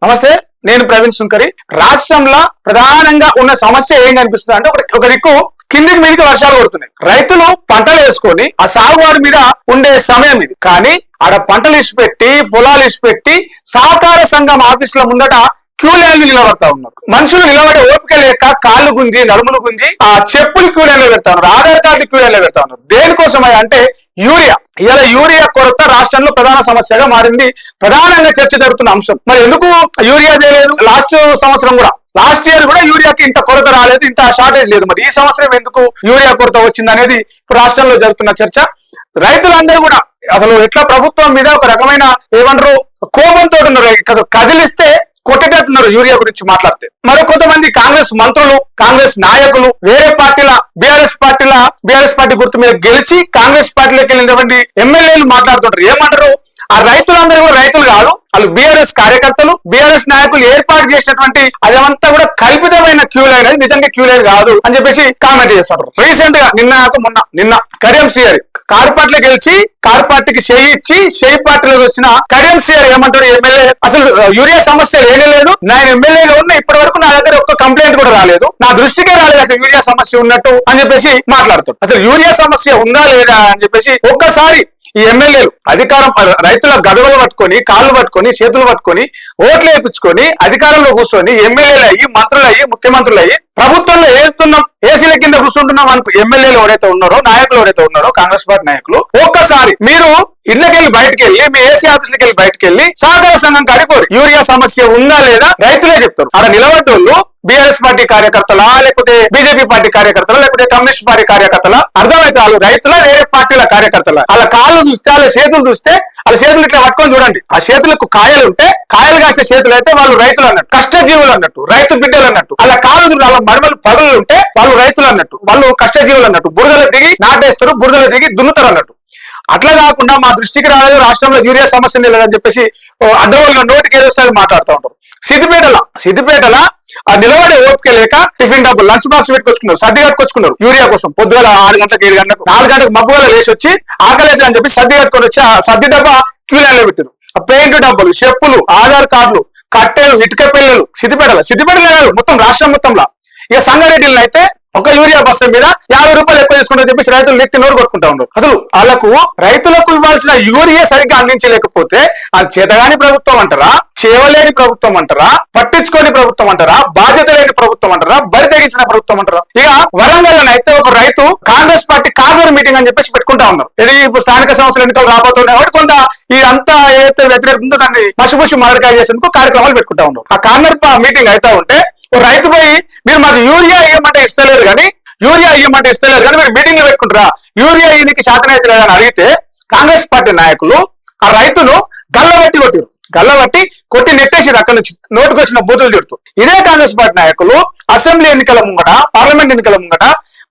నమస్తే, నేను ప్రవీణ్ సుంకరి. రాష్ట్రంలో ప్రధానంగా ఉన్న సమస్య ఏం కనిపిస్తుంది అంటే ఒక దిక్కు కిందికి మీదకి వర్షాలు కొడుతున్నాయి. రైతులు పంటలు వేసుకొని ఆ సాగువాడి మీద ఉండే సమయం ఇది. కానీ ఆడ పంటలు ఇచ్చిపెట్టి పొలాలు ఇచ్చిపెట్టి సహకార సంఘం ఆఫీసుల ముందట క్యూ లైన్లు నిలబడతా ఉన్నారు. మనుషులు నిలబడే ఓపిక లేక కాళ్ళు గుంజి నడుములు గుంజి ఆ చెప్పులు క్యూ లైన్లో పెడతా ఉన్నారు, ఆధార్ కార్డు క్యూ లైన్లో పెడతా ఉన్నారు. దేనికోసం అంటే యూరియా. ఇలా యూరియా కొరత రాష్ట్రంలో ప్రధాన సమస్యగా మారింది, ప్రధానంగా చర్చ జరుగుతున్న అంశం. మరి ఎందుకు యూరియా చేయలేదు? లాస్ట్ సంవత్సరం కూడా, లాస్ట్ ఇయర్ కూడా యూరియాకి ఇంత కొరత రాలేదు, ఇంత షార్టేజ్ లేదు. మరి ఈ సంవత్సరం ఎందుకు యూరియా కొరత వచ్చింది అనేది ఇప్పుడు రాష్ట్రంలో జరుగుతున్న చర్చ. రైతులందరూ కూడా అసలు ఎట్లా ప్రభుత్వం మీద ఒక రకమైన ఏమంటారు కోపంతో ఉన్నారు. అసలు కదిలిస్తే కొట్టేటట్టున్నారు యూరియా గురించి మాట్లాడితే. మరి కొంతమంది కాంగ్రెస్ మంత్రులు, కాంగ్రెస్ నాయకులు వేరే పార్టీల బీఆర్ఎస్ పార్టీ గుర్తు మీద గెలిచి కాంగ్రెస్ పార్టీలోకి వెళ్ళినటువంటి ఎమ్మెల్యేలు మాట్లాడుతుంటారు. ఏమంటారు? ఆ రైతులందరూ కూడా రైతులు కాదు, వాళ్ళు బీఆర్ఎస్ కార్యకర్తలు, బీఆర్ఎస్ నాయకులు ఏర్పాటు చేసినటువంటి అదంతా కూడా కల్పితమైన క్యూ లైన్, అది నిజంగా క్యూ లైన్ కాదు అని చెప్పేసి కామెంట్ చేస్తారు. రీసెంట్ గా నిన్న కడియం సిఆర్ కారు పార్టీలో గెలిచి కారు పార్టీకి చేయి ఇచ్చి చేయి పార్టీలోకి వచ్చిన కడియం సిఆర్ ఏమంటారు? ఎమ్మెల్యే అసలు యూరియా సమస్య లేదు, నేను ఎమ్మెల్యేగా ఉన్న ఇప్పటి వరకు నా దగ్గర ఒక్క కంప్లైంట్ కూడా రాలేదు, నా దృష్టికే రాలేదు అసలు యూరియా సమస్య ఉన్నట్టు అని చెప్పేసి మాట్లాడుతారు. అసలు యూరియా సమస్య ఉందా లేదా అని చెప్పేసి ఒక్కసారి ఈ ఎమ్మెల్యేలు అధికారం రైతుల గడువులు పట్టుకొని కాళ్ళు పట్టుకొని చేతులు పట్టుకొని ఓట్లు వేయించుకొని అధికారంలో కూర్చొని ఎమ్మెల్యేలు అయ్యి మంత్రులు అయ్యి ముఖ్యమంత్రులు అయ్యి ప్రభుత్వంలో వేస్తున్నాం, ఏసీల కింద కూర్చుంటున్నాం అనుకో ఎమ్మెల్యేలు ఎవరైతే ఉన్నారో, నాయకులు ఎవరైతే ఉన్నారో, కాంగ్రెస్ పార్టీ నాయకులు ఒక్కసారి మీరు ఇళ్ళకెళ్ళి బయటకు వెళ్ళి మీ ఏసీ ఆఫీసులకి వెళ్ళి బయటకు వెళ్ళి సహకార సంఘం కడుకోరు యూరియా సమస్య ఉందా లేదా రైతులే చెప్తారు. అక్కడ నిలబడ్డోళ్ళు బీఆర్ఎస్ పార్టీ కార్యకర్తలా, లేకపోతే బీజేపీ పార్టీ కార్యకర్తలా, లేకపోతే కమ్యూనిస్ట్ పార్టీ కార్యకర్తలా అర్థమైతే వాళ్ళు రైతుల వేరే పార్టీల కార్యకర్తల. వాళ్ళ కాళ్ళు చూస్తే, వాళ్ళ చేతులు చూస్తే, వాళ్ళ చేతులు ఇట్లా పట్టుకొని చూడండి, ఆ చేతులకు కాయలు ఉంటే కాయలు కాసే చేతులు అయితే వాళ్ళు రైతులు అన్నట్టు, కష్టజీవులు అన్నట్టు, రైతు బిడ్డలు అన్నట్టు. వాళ్ళ కాళ్ళు వాళ్ళ మడమలు పగులు ఉంటే వాళ్ళు రైతులు అన్నట్టు, వాళ్ళు కష్టజీవులు అన్నట్టు. బురదలు దిగి నాటేస్తారు, బురదలు దిగి దున్నుతారు అన్నట్టు. అట్లా కాకుండా మా దృష్టికి రాలేదు, రాష్ట్రంలో యూరియా సమస్య లేదని చెప్పేసి అడ్డవాళ్ళ నోటికి ఏదోసారి మాట్లాడుతూ ఉంటారు. సిద్దిపేటల ఆ నిలబడే ఓపిక లేక టిఫిన్ డబ్బులు లంచ్ బాక్స్ పెట్టుకొచ్చుకున్నారు, సర్ది కట్టుకొచ్చుకున్నారు యూరియా కోసం. పొద్దుగల 6 గంటలకు 7 గంటలకు 4 గంటలకు మబ్బుగల లేచి వచ్చి ఆకలి అయితే అని చెప్పి సర్ది కట్టుకొని వచ్చి ఆ సర్ది డబ్బా క్యూ లైన్ లో పెట్టారు. ఆ పెయింట్ డబ్బులు, చెప్పులు, ఆధార్ కార్డులు, కట్టెలు, ఇటుక పిల్లలు సిద్దిపేటలో మొత్తం రాష్ట్రం మొత్తంలో. ఇక సంగారెడ్డిలో అయితే ఒక యూరియా బస్సు మీద 50 రూపాయలు ఎక్కువ తీసుకుంటారని చెప్పేసి రైతులు నెత్తి నోరు కొట్టుకుంటా ఉన్నారు. అసలు వాళ్ళకు రైతులకు ఇవ్వాల్సిన యూరియా సరిగ్గా అందించలేకపోతే అది చేతగాని ప్రభుత్వం అంటారా, చేయలేని ప్రభుత్వం అంటారా, పట్టించుకోని ప్రభుత్వం అంటారా, బాధ్యత లేని ప్రభుత్వం అంటారా, బరి తెగించిన ప్రభుత్వం అంటారా? ఇక వరంగల్ అయితే ఒక రైతు కాంగ్రెస్ పార్టీ కార్నర్ మీటింగ్ అని చెప్పేసి పెట్టుకుంటా ఉన్నారు. ఇది ఇప్పుడు స్థానిక సంస్థల ఎన్నికలు రాబోతున్నాయి కాబట్టి కొంత ఇదంతా ఏదైతే వ్యతిరేకంతో దాన్ని మసిపూసి మారకాయ చేసేందుకు కార్యక్రమాలు పెట్టుకుంటా ఉన్నారు. ఆ కార్నర్ మీటింగ్ అయితే ఉంటే ఓ రైతు పోయి మీరు మాకు యూరియా ఇవ్వమంటే ఇస్తలేరు కానీ మీరు మీటింగ్ పెట్టుకుంటారా, యూరియా ఈయనకి శాతనైతే లేదని అడిగితే కాంగ్రెస్ పార్టీ నాయకులు ఆ రైతును గల్లబట్టి కొట్టి నెట్టేసారు. అక్కడి నుంచి నోటుకు వచ్చిన బూతులు తిడుతూ. ఇదే కాంగ్రెస్ పార్టీ నాయకులు అసెంబ్లీ ఎన్నికల ముంగట, పార్లమెంట్ ఎన్నికల ముంగట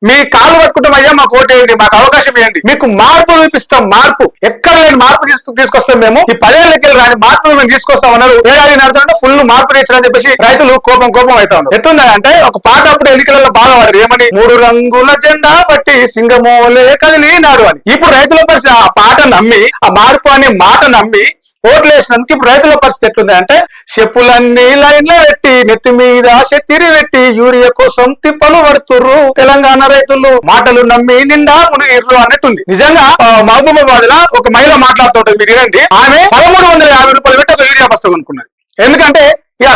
మీ కాళ్ళు పట్టుకుంటాం, అయ్యా మాకు ఓటేయండి, మాకు అవకాశం ఇవ్వండి, మీకు మార్పు చూపిస్తాం, మార్పు ఎక్కడ లేని మార్పు తీసుకొస్తాం, మేము ఈ 10 ఏళ్ళకి రాని మార్పులు మేము తీసుకొస్తాం అన్నారు. ఏడాది నడుతుంటే ఫుల్ మార్పు తెచ్చారని చెప్పేసి రైతులు కోపం అవుతా ఉన్నారు. ఎట్లుందంటే ఒక పాట అప్పుడు ఎన్నికలలో బాగా వాడారు, ఏమని 3 రంగుల జెండా బట్టి సింగమోలే కదిలినాడు అని. ఇప్పుడు రైతుల పరిస్థితి ఆ పాట నమ్మి, ఆ మార్పు అనే మాట నమ్మి ఓట్లు వేసినందుకు ఇప్పుడు రైతుల పరిస్థితి ఎట్లుంది అంటే చెప్పులన్నీ లైన్లో పెట్టి నెత్తి మీద చెత్తిరి పెట్టి యూరియా కోసం తిప్పలు పడుతుర్రు తెలంగాణ రైతులు. మాటలు నమ్మి నిండా మునిగిర్రు అన్నట్టుంది. నిజంగా మహబూబాబాద్ లో ఒక మహిళ మాట్లాడుతుంటది, మీరు వినండి. ఆమె 1350 రూపాయలు పెట్టి ఒక యూరియా బస్తా కొనుక్కున్నది. ఎందుకంటే ఇక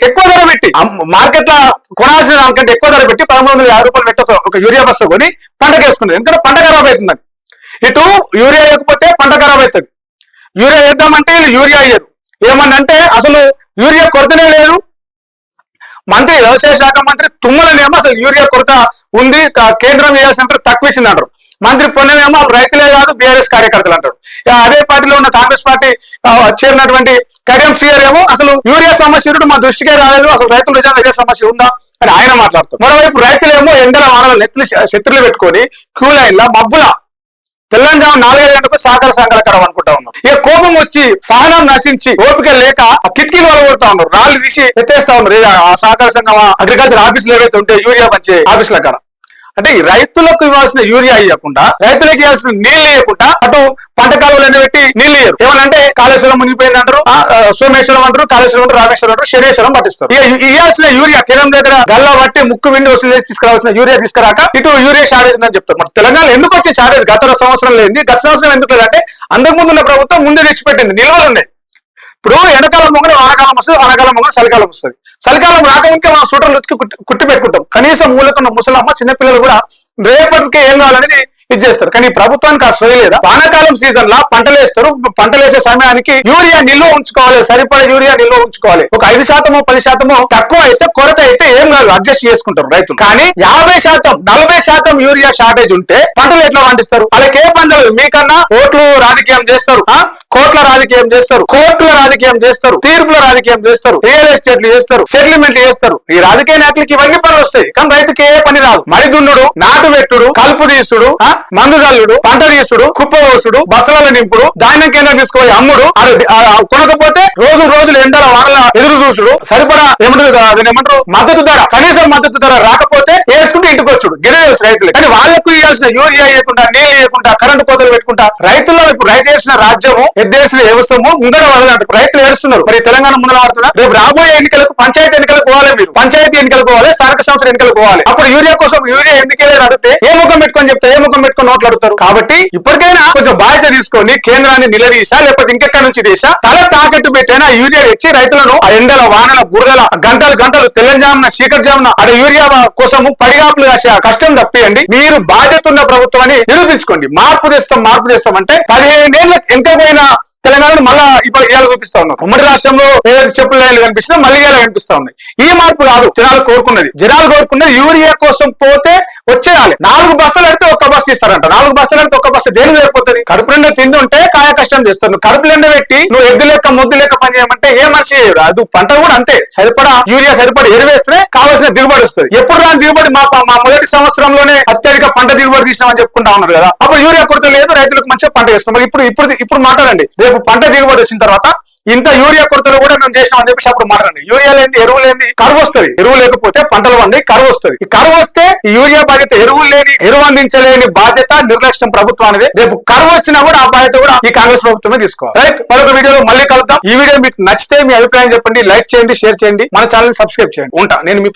ఎక్కువ ధర పెట్టి మార్కెట్ లో కొనాల్సిన దానికంటే ఎక్కువ ధర పెట్టి 1350 రూపాయలు పెట్టి ఒక యూరియా బస్తా కొని పంటకేసుకున్నది. ఎందుకంటే పంట ఖరాబ్ అవుతుందని. ఇటు యూరియా వేయకపోతే పంట ఖరాబ్ అవుతుంది, యూరియా వేద్దామంటే వీళ్ళు యూరియా అయ్యారు. ఏమన్నంటే అసలు యూరియా కొరతనే లేదు. మంత్రి వ్యవసాయ శాఖ మంత్రి తుమ్మలనేమో అసలు యూరియా కొరత ఉంది, కేంద్రం వేయాల్సిన తక్కువ ఇచ్చింది అంటారు. మంత్రి పొన్నమేమో రైతులే కాదు బీఆర్ఎస్ కార్యకర్తలు అంటారు. అదే పార్టీలో ఉన్న కాంగ్రెస్ పార్టీ చేరినటువంటి కడియం సిఆర్ ఏమో అసలు యూరియా సమస్య మా దృష్టికే రాలేదు, అసలు రైతులు నిజంగా ఇదే సమస్య ఉందా అని ఆయన మాట్లాడుతారు. మరోవైపు రైతులేమో ఎండల వానల నెత్తులు శత్రులు పెట్టుకొని క్యూ లైన్ లా మబ్బుల తెలంగాణ 4-5 గంటలకు సహకార సంఘాల కడవ అనుకుంటా ఉన్నారు. ఇక కోపం వచ్చి సహనం నశించి ఓపిక లేక ఆ కిటికీలు వలగొడతా ఉన్నారు, రాళ్ళు తీసి ఎత్తేస్తా ఉన్నారు ఆ సహకార సంఘం అగ్రికల్చర్ ఆఫీసులు ఏవైతే ఉంటే యూరియా పంచే ఆఫీసుల కాడ. అంటే రైతులకు ఇవ్వాల్సిన యూరియా ఇవ్వకుండా, రైతులకు ఇవ్వాల్సిన నీళ్లు ఇవ్వకుండా, అటు పంట కాలువలు పంటలు ఎండబెట్టి నీళ్ళు ఇయ్యరు. ఏమనంటే కాళేశ్వరం మునిగిపోయింది అంటారు, సోమేశ్వరం అంటారు, కాళేశ్వరం అంటారు, రామేశ్వరం అంటారు, శనేశ్వరం పట్టిస్తారు. ఇవ్వాల్సిన యూరియా కేంద్రం దగ్గర గల్లా బట్టి ముక్కు విండి వసూలు చేసి తీసుకురావాల్సిన యూరియా తీసుకురాక ఇటు యూరియా షార్టేజ్ ఉందని చెప్తారు. మరి తెలంగాణ ఎందుకు వచ్చే షార్టేజ్? గత సంవత్సరం లేని గత సంవత్సరం ఎందుకు లేదంటే అంతకు ముందున్న ప్రభుత్వం ముందే తెచ్చిపెట్టింది, నిల్వలు ఉన్నాయి. ఇప్పుడు ఎండాకాలం మొంగనే వానకాలం వస్తుంది, వానకాలం మొంగనే చలికాలం వస్తుంది. చలికాలం రాకముందుకే మనం సూటర్లు కుట్టి పెట్టుకుంటాం. కనీసం ఊళ్ళకున్న ముసలమ్మ చిన్నపిల్లలు కూడా రేపటికి ఏం కావాలనేది ఇది చేస్తారు. కానీ ప్రభుత్వానికి ఆ సోయి లేదా? వానాకాలం సీజన్ లా పంటలు వేస్తారు, పంటలు వేసే సమయానికి యూరియా నిల్వ ఉంచుకోవాలి, సరిపడే యూరియా నిల్వ ఉంచుకోవాలి. ఒక 5% 10% తక్కువ అయితే కొరత అయితే ఏం కాదు, అడ్జస్ట్ చేసుకుంటారు రైతులు. కానీ 50% 40% యూరియా షార్టేజ్ ఉంటే పంటలు ఎట్లా పండిస్తారు? వాళ్ళకి ఏ పంటలు? మీకన్నా ఓట్లు రాజకీయం చేస్తారు, కోట్ల రాజకీయం చేస్తారు, కోర్టుల రాజకీయం చేస్తారు, తీర్పుల రాజకీయం చేస్తారు, రియల్ ఎస్టేట్లు చేస్తారు, సెటిల్మెంట్ చేస్తారు. ఈ రాజకీయ నాయకులకి ఇవన్నీ పనులు వస్తాయి, కానీ రైతుకి ఏ పని రాదు. మరి దున్నుడు, నాటు పెట్టుడు, కలుపు తీసుడు, మందు జల్లుడు, పంట తీసుడు, కుప్ప పోసుడు, బస్సులలో నింపుడు, ధాన్యం కేంద్రం తీసుకుపోయి అమ్ముడు, కొనకపోతే రోజులు ఎండల వానల ఎదురు చూసుడు, సరిపడా ఏమంటారు మద్దతు ధర, కనీసం మద్దతు ధర రాకపోతే ఏడ్చుకుంటూ ఇంటికి వచ్చుడు. గిరే రైతులు. కానీ వాళ్ళకు ఇవ్వాల్సిన యూరియా ఇవ్వకుండా, నీళ్ళు ఇవ్వకుండా, కరెంటు కోతలు పెట్టుకుంటా రైతుల్లో ఇప్పుడు రైతు వేసిన రాజ్యము, ఎద్దేసిన వ్యవస్థము ముందర వాళ్ళంటే రైతులు ఏడుస్తున్నారు. మరి తెలంగాణ ముందర వాడుతున్నా. రేపు రాబోయే ఎన్నికలకు పంచాయతీ ఎన్నికలకు పోవాలి, మీరు పంచాయతీ ఎన్నికలకు పోవాలి, స్థానిక సంస్థల ఎన్నికలకు పోవాలి. అప్పుడు యూరియా కోసం యూరియా ఎందుకేదని అడిగితే ఏ ముఖం పెట్టుకొని చెప్తే ఏ ముఖం పెట్టుకొని నోట్లు అడుగుతారు. కాబట్టి ఇప్పటికైనా కొంచెం బాధ్యత తీసుకొని కేంద్రాన్ని నిలదీసా, లేకపోతే ఇంకెక్కడి నుంచి తీసా తల తాకట్టు పెట్టైనా యూరియా ఇచ్చి రైతులను ఆ ఎండల వానల బురదల గంటలు తెలంగాణ చీకటిజామున అక్కడ యూరియా కోసము పడిగాపులు కాసే కష్టం తప్పియండి. మీరు బాధ్యత ఉన్న ప్రభుత్వం అని నిరూపించుకోండి. మార్పు చేస్తాం అంటే 15 ఏళ్ళ ఎంతపోయిన తెలంగాణను మళ్ళా ఇప్పుడు ఇవాళ చూపిస్తా ఉన్నారు. ఉమ్మడి రాష్ట్రంలో ఏదైతే చెప్పుల లైన్లు కనిపిస్తున్నా మళ్ళీ ఇవాళ కనిపిస్తా ఉన్నాయి. ఈ మార్పు కాదు జనాలు కోరుకున్నది యూరియా కోసం పోతే వచ్చేయాలి. 4 బస్సులు అడితే 1 బస్సు ఇస్తారంట. 4 బస్సులు అడితే 1 బస్సు దేనికి సరిపోతుంది? కడుపు నిండా తిండి ఉంటే కాయ కష్టం చేస్తారు. నువ్వు కడుపు నిండా పెట్టి నువ్వు ఎద్దు లెక్క ముద్దు లెక్క పని చేయమంటే ఏ మనిషి చేయడు. అది పంట కూడా అంతే, సరిపడా యూరియా సరిపడా ఎరువేస్తే కావాల్సిన దిగుబడి వస్తుంది. ఎప్పుడు రాని దిగుబడి మా మొదటి సంవత్సరంలోనే అత్యధిక పంట దిగుబడి తీసినామని చెప్పుకుంటా ఉన్నారు కదా. అప్పుడు యూరియా కొరత లేదు, రైతులకు మంచిగా పంట చేస్తాం. ఇప్పుడు మాట్లాడండి, రేపు పంట దిగుబడి వచ్చిన తర్వాత ఇంత యూరియా కొరతలు కూడా మేము చేసినామని చెప్పేసి అప్పుడు మాట్లాడండి. యూరియా లేని ఎరువు లేని కరువు వస్తుంది. ఎరువు లేకపోతే పంటలు పండి కరువు వస్తుంది. ఈ కరువు వస్తే ఈ యూరియా బాధ్యత ఎరువు అందించలేని బాధ్యత నిర్లక్ష్యం ప్రభుత్వానికి. రేపు కరువు వచ్చినా కూడా ఆ బాధ్యత కూడా ఈ కాంగ్రెస్ ప్రభుత్వమే తీసుకోవాలి. రైట్, మరొక వీడియోలో మళ్ళీ కలుద్దాం. ఈ వీడియో మీకు నచ్చితే మీ అభిప్రాయం చెప్పండి, లైక్ చేయండి, షేర్ చేయండి, మన ఛానల్ సబ్స్క్రైబ్ చేయండి. ఉంటా నేను మీ